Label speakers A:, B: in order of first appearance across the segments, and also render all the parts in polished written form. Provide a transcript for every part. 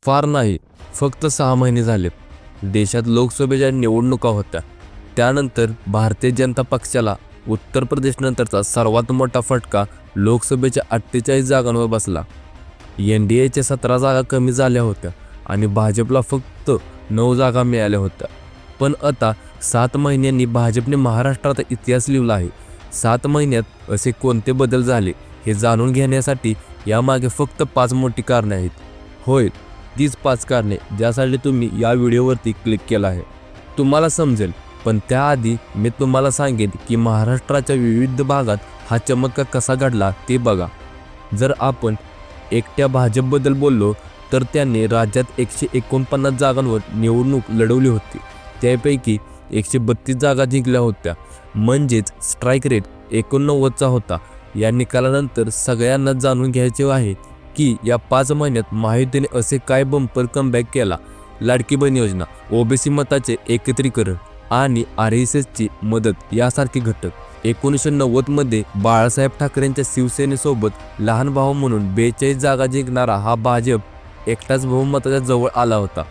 A: फार नाही, फक्त 6 महिने झाले. देशात लोकसभेच्या निवडणुका होत्या. त्यानंतर भारतीय जनता पक्षाला उत्तर प्रदेशनंतरचा सर्वात मोठा फटका लोकसभेच्या 48 जागांवर बसला. NDAच्या 17 जागा कमी झाल्या होत्या आणि भाजपला फक्त 9 जागा मिळाल्या होत्या. पण आता 7 महिन्यांनी भाजपने महाराष्ट्राचा इतिहास लिहिला आहे. 7 महिन्यात असे कोणते बदल झाले हे जाणून घेण्यासाठी यामागे फक्त 5 मोठी कारणे आहेत. होय, तीच 5 कारणे ज्यासाठी तुम्ही या व्हिडिओवरती क्लिक केला आहे. तुम्हाला समजेल, पण त्याआधी मी तुम्हाला सांगेन की महाराष्ट्राच्या विविध भागात हा चमत्कार कसा घडला ते बघा. जर आपण एकट्या भाजपबद्दल बोललो तर त्यांनी राज्यात 149 जागांवर निवडणूक लढवली होती. त्यापैकी 132 जागा जिंकल्या होत्या, म्हणजेच स्ट्राईक रेट 89चा होता. या निकालानंतर सगळ्यांना जाणून घ्यायचे आहे की या 5 महिन्यात महायुतीने असे काय बंपर कमबॅक केला. लाडकी बहीण योजना, ओबीसी मताचे एकत्रीकरण आणि RSSची मदत यासारखे घटक. 1990मध्ये बाळासाहेब ठाकरेंच्या शिवसेनेसोबत लहान भाऊ म्हणून 42 जागा जिंकणारा हा भाजप एकटाच बहुमताच्या जवळ आला होता.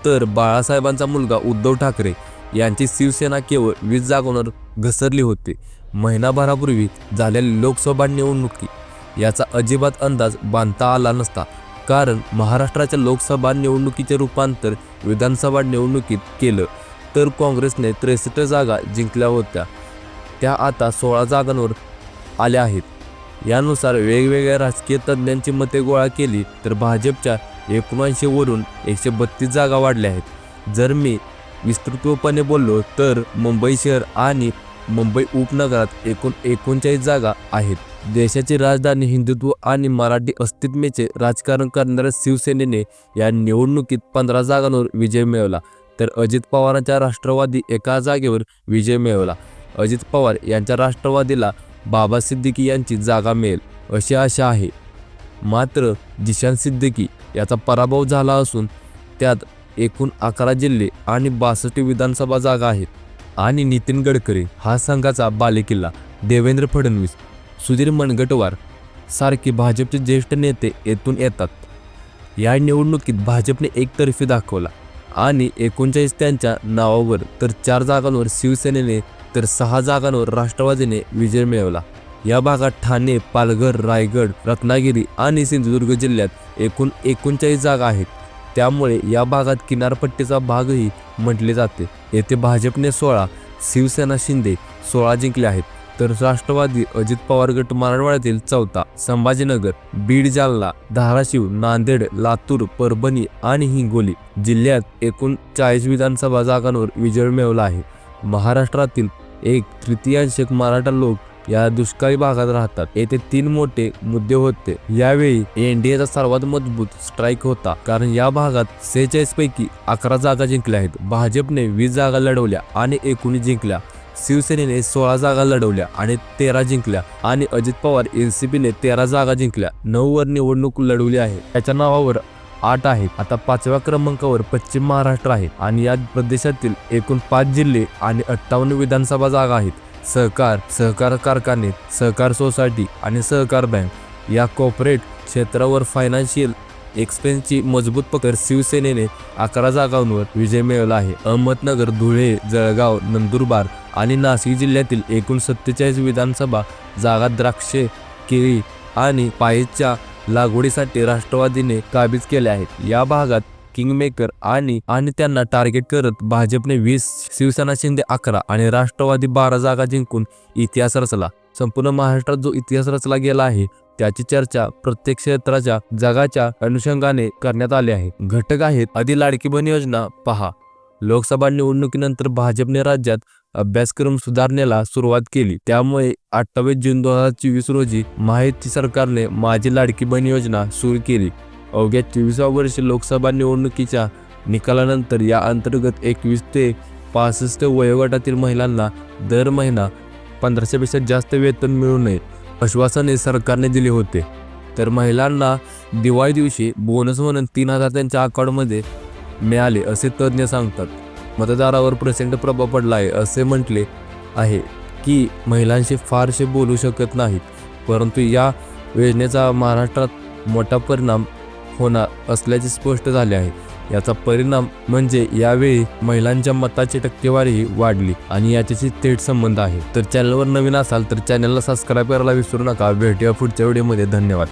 A: तर बाळासाहेबांचा मुलगा उद्धव ठाकरे यांची शिवसेना केवळ 20 जागांवर घसरली होती. महिनाभरापूर्वी झालेल्या लोकसभा निवडणुकी याचा अजिबात अंदाज बांधता आला नसता, कारण महाराष्ट्राच्या लोकसभा निवडणुकीचे रूपांतर विधानसभा निवडणुकीत केलं तर काँग्रेसने 63 जागा जिंकल्या होत्या, त्या आता 16 जागांवर आल्या आहेत. यानुसार वेगवेगळ्या राजकीय तज्ज्ञांची मते गोळा केली तर भाजपच्या 79 वरून 132 जागा वाढल्या आहेत. जर मी विस्तृतपणे बोललो तर मुंबई शहर आणि मुंबई उपनगरात एकूण 39 जागा आहेत. देशाची राजधानी, हिंदुत्व आणि मराठी अस्तित्वाचे राजकारण करणाऱ्या शिवसेनेने या निवडणुकीत 15 जागांवर विजय मिळवला, तर अजित पवारांच्या राष्ट्रवादी एका जागेवर विजय मिळवला. अजित पवार यांच्या राष्ट्रवादीला बाबा सिद्दीकी यांची जागा मिळेल अशी आशा आहे. मात्र जिशान सिद्दीकी याचा पराभव झाला असून त्यात एकूण 11 जिल्हे आणि 62 विधानसभा जागा आहेत. आणि नितीन गडकरी हा संघाचा बालेकिल्ला. देवेंद्र फडणवीस, सुधीर मुनगंटीवार सारखे भाजपचे ज्येष्ठ नेते येथून येतात. या निवडणुकीत भाजपने एकतर्फी दाखवला आणि 39 त्यांच्या नावावर, तर 4 जागांवर शिवसेनेने तर 6 जागांवर राष्ट्रवादीने विजय मिळवला. या भागात ठाणे, पालघर, रायगड, रत्नागिरी आणि सिंधुदुर्ग जिल्ह्यात एकूण 39 जागा आहेत. त्यामुळे या भागात किनारपट्टीचा भागही म्हटले जाते. येथे भाजपने 16, शिवसेना शिंदे 16 जिंकले आहेत, तर राष्ट्रवादी अजित पवार गट मराठवाड्यातील 4था, संभाजीनगर, बीड, जालना, धाराशिव, नांदेड, लातूर, परभणी आणि हिंगोली जिल्ह्यात एकूण 40 विधानसभा जागांवर विजय मिळवला आहे. महाराष्ट्रातील 1/3 मराठा लोक या दुष्काळी भागात राहतात. येथे 3 मोठे मुद्दे होते. यावेळी NDAचा सर्वात मजबूत स्ट्राईक होता, कारण या भागात 46 पैकी 11 जागा जिंकल्या आहेत. भाजपने 20 जागा लढवल्या आणि 19 जिंकल्या. शिवसेनेने 16 जागा लढवल्या आणि 13 जिंकल्या आणि अजित पवार NCPने 13 जागा जिंकल्या. 9 वर निवडणूक लढवली आहे. त्याच्या नावावर 8 आहेत. आता 5व्या क्रमांकावर पश्चिम महाराष्ट्र आहे आणि या प्रदेशातील एकूण 5 जिल्हे आणि 58 विधानसभा जागा आहेत. सहकार कारखाने, सहकार सोसायटी आणि सहकार बँक या कॉर्पोरेट क्षेत्रावर फायनान्शियल एक्सपेन्सची मजबूत पकड शिवसेनेने 11 जागांवर विजय मिळवला आहे. अहमदनगर, धुळे, जळगाव, नंदुरबार आणि नाशिक जिल्ह्यातील एकूण 47 विधानसभा जागा द्राक्षे, केळी आणि पायीच्या लागवडीसाठी राष्ट्रवादीने काबीज केल्या आहेत. या भागात किंगमेकर आणि त्यांना टार्गेट करत भाजपने 20, शिवसेना शिंदे 11 आणि राष्ट्रवादी 12 जागा जिंकून इतिहास रचला. संपूर्ण महाराष्ट्रात जो इतिहास रचला गेला आहे त्याची चर्चा प्रत्येक क्षेत्राच्या जगाच्या अनुषंगाने करण्यात आली आहे. घटक आहेत. आधी लाडकी बहीण योजना पहा. लोकसभा निवडणुकीनंतर भाजपने राज्यात अभ्यासक्रम सुधारणेला सुरुवात केली. त्यामुळे 28 जून 2024 रोजी महायुती सरकारने माझी लाडकी बहीण योजना सुरू केली. अवघ्या 24व्या वर्षी लोकसभा निवडणुकीच्या निकालानंतर या अंतर्गत 21 ते 65 वयोगटातील महिलांना दर महिना 1500 पेक्षा जास्त वेतन मिळू नये आश्वासने सरकारने दिले होते. तर महिलांना दिवाळी दिवशी बोनस म्हणून 3000 त्यांच्या अकाउंटमध्ये मिळाले असे तज्ज्ञ सांगतात. मतदारावर प्रचंड प्रभाव पडला आहे असे म्हटले आहे की महिलांशी फारसे बोलू शकत नाहीत, परंतु या योजनेचा महाराष्ट्रात मोठा परिणाम होणार असल्याचे स्पष्ट झाले आहे. याचा परिणाम म्हणजे यावेळी महिलांच्या मताची टक्केवारी वाढली आणि याच्याशी थेट संबंध आहे. तर चॅनलवर नवीन असाल तर चॅनलला सबस्क्राईब करायला विसरू नका. भेटूया पुढच्या व्हिडिओमध्ये. धन्यवाद.